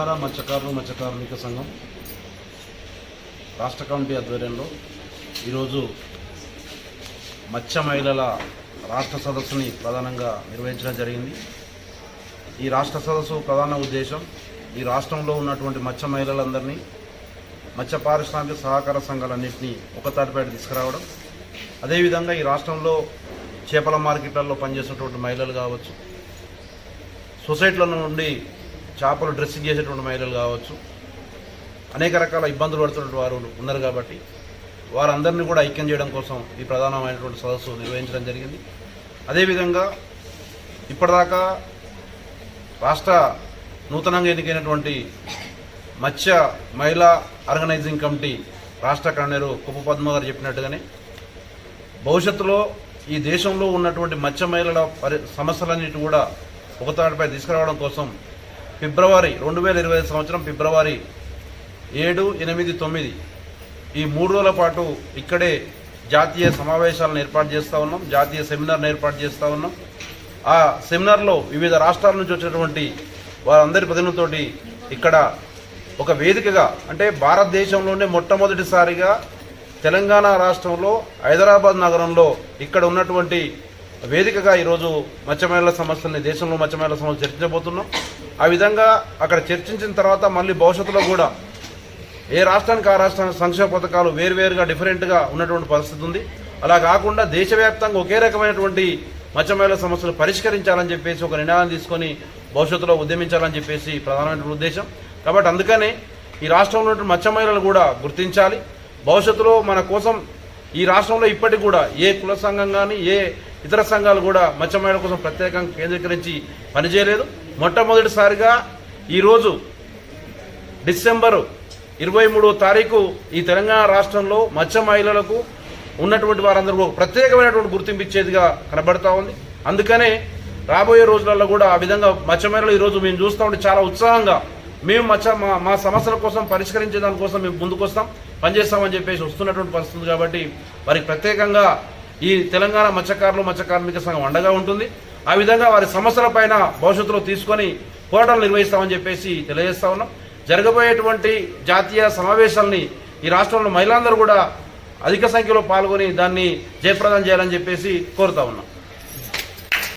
తెలంగాణ మత్స్యకారులు మత్స్య కార్మిక సంఘం రాష్ట్ర కమిటీ ఆధ్వర్యంలో ఈరోజు మత్స్య మహిళల రాష్ట్ర సదస్సుని ప్రధానంగా నిర్వహించడం జరిగింది. ఈ రాష్ట్ర సదస్సు ప్రధాన ఉద్దేశం ఈ రాష్ట్రంలో ఉన్నటువంటి మత్స్య మహిళలందరినీ మత్స్య పారిశ్రామిక సహకార సంఘాలన్నింటినీ ఒకతాటిపై తీసుకురావడం, అదేవిధంగా ఈ రాష్ట్రంలో చేపల మార్కెట్లలో పనిచేసేటువంటి మహిళలు కావచ్చు, సొసైటీల నుండి చేపలు డ్రెస్సింగ్ చేసేటువంటి మహిళలు కావచ్చు, అనేక రకాల ఇబ్బందులు పడుతున్న వారు ఉన్నారు కాబట్టి వారందరినీ కూడా ఐక్యం చేయడం కోసం ఈ ప్రధానమైనటువంటి సదస్సు నిర్వహించడం జరిగింది. అదేవిధంగా ఇప్పటిదాకా రాష్ట్ర నూతనంగా ఎన్నికైనటువంటి మత్స్య మహిళా ఆర్గనైజింగ్ కమిటీ రాష్ట్ర కన్వీనర్ కుప్ప పద్మ గారు చెప్పినట్టుగానే భవిష్యత్తులో ఈ దేశంలో ఉన్నటువంటి మత్స్య మహిళల సమస్యలన్నిటి కూడా ఒకతాటిపై తీసుకురావడం కోసం ఫిబ్రవరి 2020 సంవత్సరం ఫిబ్రవరి 7, 8, 9 ఈ 3 రోజుల పాటు ఇక్కడే జాతీయ సమావేశాలను ఏర్పాటు చేస్తూ ఉన్నాం, జాతీయ సెమినార్ను ఏర్పాటు చేస్తూ ఉన్నాం. ఆ సెమినార్లో వివిధ రాష్ట్రాల నుంచి వచ్చినటువంటి వారందరి ప్రతినిధులతోటి ఇక్కడ ఒక వేదికగా, అంటే భారతదేశంలోనే మొట్టమొదటిసారిగా తెలంగాణ రాష్ట్రంలో హైదరాబాద్ నగరంలో ఇక్కడ ఉన్నటువంటి వేదికగా ఈరోజు మత్స్య మహిళల సమస్యల్ని, దేశంలో మత్స్య మహిళల సమస్యలు చర్చించబోతున్నాం. ఆ విధంగా అక్కడ చర్చించిన తర్వాత మళ్ళీ భవిష్యత్తులో కూడా ఏ రాష్ట్రానికి ఆ రాష్ట్రానికి సంక్షేమ పథకాలు వేరువేరుగా డిఫరెంట్గా ఉన్నటువంటి పరిస్థితి ఉంది. అలా కాకుండా దేశవ్యాప్తంగా ఒకే రకమైనటువంటి మత్స్య మహిళల సమస్యలు పరిష్కరించాలని చెప్పేసి ఒక నిర్ణయాన్ని తీసుకొని భవిష్యత్తులో ఉద్యమించాలని చెప్పేసి ప్రధానమైన ఉద్దేశం. కాబట్టి అందుకనే ఈ రాష్ట్రంలో ఉన్నటువంటి మత్స్య మహిళలు కూడా గుర్తించాలి. భవిష్యత్తులో మన కోసం ఈ రాష్ట్రంలో ఇప్పటికి కూడా ఏ కుల సంఘం కానీ ఏ ఇతర సంఘాలు కూడా మత్స్య మహిళల కోసం ప్రత్యేకంగా కేంద్రీకరించి పనిచేయలేదు. మొట్టమొదటిసారిగా ఈరోజు డిసెంబర్ 23వ తారీఖు ఈ తెలంగాణ రాష్ట్రంలో మత్స్య మహిళలకు ఉన్నటువంటి వారందరూ ప్రత్యేకమైనటువంటి గుర్తింపు ఇచ్చేదిగా కనబడతా ఉంది. అందుకనే రాబోయే రోజులలో కూడా ఆ విధంగా మత్స్య మహిళలు ఈరోజు మేము చూస్తూ ఉంటే చాలా ఉత్సాహంగా మేము మా సమస్యల కోసం పరిష్కరించే దానికోసం మేము ముందుకొస్తాం, పనిచేస్తామని చెప్పేసి వస్తున్నటువంటి పరిస్థితి. కాబట్టి వారికి ప్రత్యేకంగా ఈ తెలంగాణ మత్స్యకారులు మత్స్య కార్మిక సంఘం అండగా ఉంటుంది. ఆ విధంగా వారి సమస్యలపైన భవిష్యత్తులో తీసుకొని పోరాటాలు నిర్వహిస్తామని చెప్పేసి తెలియజేస్తా ఉన్నాం. జరగబోయేటువంటి జాతీయ సమావేశాలని ఈ రాష్ట్రంలో మహిళలందరూ కూడా అధిక సంఖ్యలో పాల్గొని దాన్ని జయప్రదం చేయాలని చెప్పేసి కోరుతా ఉన్నాం.